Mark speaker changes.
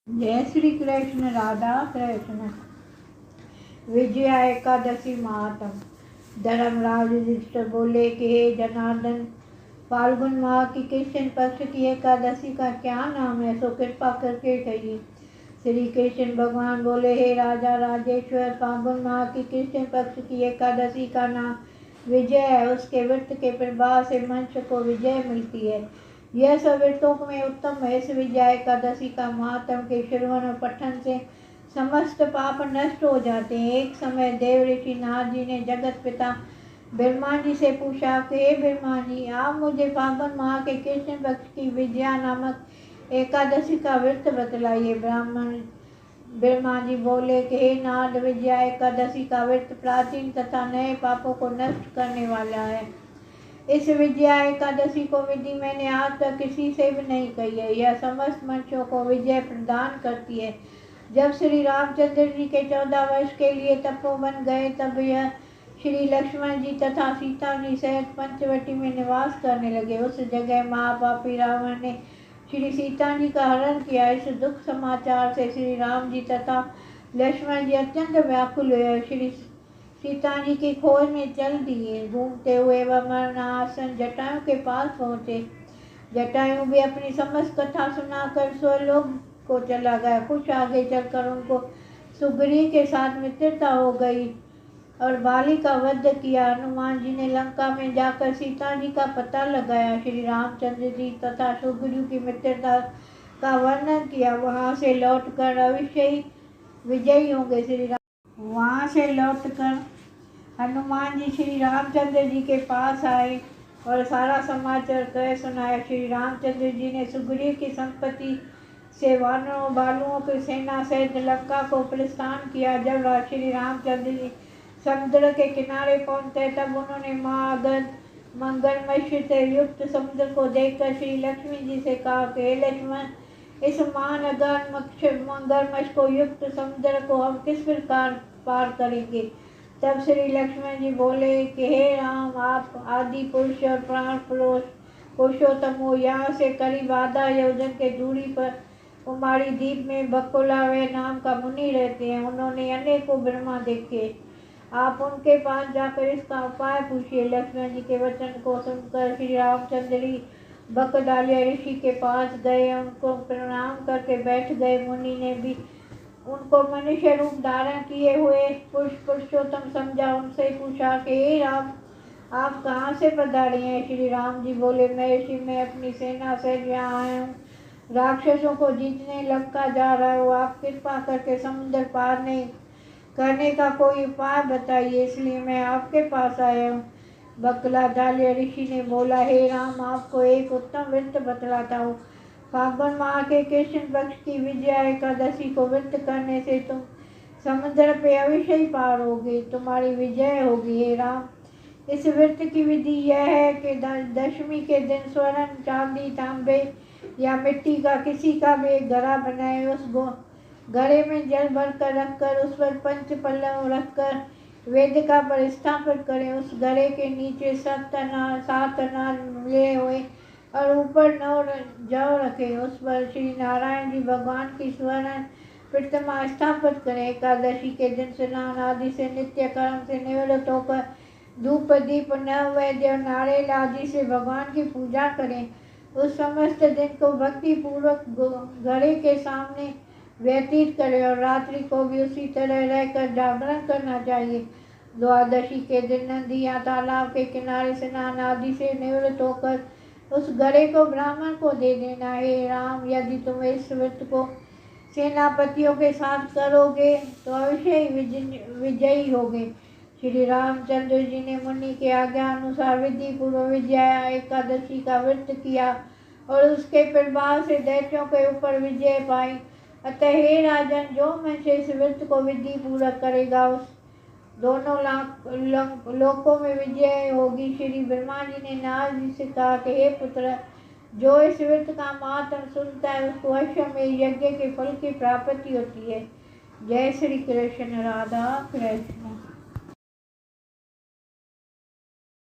Speaker 1: जय श्री कृष्ण। राधा कृष्ण। विजया एकादशी महात्म। धर्मराज युधिष्ठिर बोले कि हे जनार्दन, फाल्गुन माह की कृष्ण पक्ष की एकादशी का क्या नाम है, सो कृपा करके कहिए। श्री कृष्ण भगवान बोले, हे राजा राजेश्वर, फाल्गुन माह की कृष्ण पक्ष की एकादशी का नाम विजय है। उसके व्रत के प्रभाव से मनुष्य को विजय मिलती है। यह सब व्रतों में उत्तम है। इस विजय एकादशी का महात्म के श्रवण और पठन से समस्त पाप नष्ट हो जाते हैं। एक समय देव ऋषि नारद जी ने जगत पिता ब्रह्मा जी से पूछा कि हे ब्रह्मा जी, आप मुझे फाल्गुन माह के कृष्ण पक्ष की विजया नामक एकादशी का व्रत बतलाइए। ब्रह्मा जी बोले कि हे नारद, विजया एकादशी का व्रत प्राचीन तथा नए पापों को नष्ट करने वाला है। इस विजया एकादशी को विधि मैंने आज तक किसी से भी नहीं कही है। यह समस्त मनुष्यों को विजय प्रदान करती है। जब श्री रामचंद्र जी के 14 वर्ष के लिए तपोवन गए, तब यह श्री लक्ष्मण जी तथा सीता जी सहित पंचवटी में निवास करने लगे। उस जगह महापापी रावण ने श्री सीता जी का हरण किया। इस दुख समाचार से श्री राम जी तथा लक्ष्मण जी अत्यंत व्याकुल हुए। श्री सीता जी की खोज में चल दिए। घूमते हुए वह मरणासन जटायु के पास पहुँचे। जटायु भी अपनी समस्त कथा सुनाकर स्वलोक को चला गया। कुछ आगे चलकर उनको सुग्रीव के साथ मित्रता हो गई और बाली का वध किया। हनुमान जी ने लंका में जाकर सीता जी का पता लगाया। श्री रामचंद्र जी तथा सुग्रीव की मित्रता का वर्णन किया। वहाँ से लौटकर अवश्य ही विजयी होंगे। वहाँ से लौटकर हनुमान जी श्री रामचंद्र जी के पास आए और सारा समाचार कह सुनाया। श्री रामचंद्र जी ने सुग्रीव की संपत्ति से वानरों बालुओं की सेना सहित लंका को प्रस्थान किया। जब श्री रामचंद्र जी समुद्र के किनारे पहुंचे, तब उन्होंने महागध मगरमच्छ से युक्त समुद्र को देखकर श्री लक्ष्मी जी से कहा कि हे लक्ष्मण, इस महानगर मगरमच्छ को युक्त समुद्र को हम किस प्रकार पार करेंगे। तब श्री लक्ष्मण जी बोले कि हे राम, आप आदि पुरुष और प्राण पुरुषोत्तम हो। यहाँ से करीब आधा योजन के दूरी पर कुमारी द्वीप में बकुलावय नाम का मुनि रहते हैं। उन्होंने अनेकों ब्रह्मा देखे। आप उनके पास जाकर इसका उपाय पूछिए। लक्ष्मण जी के वचन को सुनकर श्री रामचंद्र जी बकदालिया ऋषि के पास गए। उनको प्रणाम करके बैठ गए। मुनि ने भी उनको मनुष्य रूप धारण किए हुए पुरुषोत्तम समझा। उनसे पूछा कि हे राम, आप कहाँ से पधारे हैं। श्री राम जी बोले, मैं ऋषि में अपनी सेना से यहाँ आया हूँ। राक्षसों को जीतने लंका जा रहा हूँ। आप कृपा करके समुद्र पार नहीं करने का कोई उपाय बताइए, इसलिए मैं आपके पास आया हूँ। बकलादाल्य ऋषि ने बोला, हे राम, आपको एक उत्तम व्रत बतलाता हूँ। फाल्गुन माह के कृष्ण पक्ष की विजया एकादशी को व्रत करने से तुम समुद्र पे अवश्य ही पार होगे, तुम्हारी विजय होगी। हे राम, इस व्रत की विधि यह है कि दशमी के दिन स्वर्ण, चांदी, तांबे या मिट्टी का किसी का भी एक घड़ा बनाए। उस घड़े में जल भरकर रखकर उस पर पंच पल्लव रखकर वेदिका पर स्थापित करें। उस घड़े के नीचे 7 अनार मिले हुए और ऊपर 9 जौ रखें। उस पर श्री नारायण जी भगवान की स्वर्ण प्रतिमा स्थापित करें। एकादशी के दिन स्नान आदि से नित्य कर्म से निवृत्त होकर धूप दीप नैवेद्य और नारियल आदि से भगवान की पूजा करें। उस समस्त दिन को भक्ति पूर्वक घड़े के सामने व्यतीत करें और रात्रि को भी उसी तरह रहकर जागरण करना चाहिए। द्वादशी के दिन नदी या तालाब के किनारे स्नान आदि से निवृत्त होकर उस घड़े को ब्राह्मण को दे देना। हे राम, यदि तुम इस व्रत को सेनापतियों के साथ करोगे तो अवश्य ही विजयी होगे। श्री रामचंद्र जी ने मुनि के आज्ञा अनुसार विधि पूर्व विजया एकादशी का व्रत किया और उसके प्रभाव से दैत्यों के ऊपर विजय पाई। अतः हे राजन, जो मनुष्य इस व्रत को विधि पूर्वक करेगा, उस दोनों लोकों में विजय होगी। श्री ब्रह्मा जी ने नारद जी से कहा कि हे पुत्र, जो इस व्रत का महात्म सुनता है, उसको अश्वमेध यज्ञ के फल की प्राप्ति होती है। जय श्री कृष्ण। राधा कृष्ण।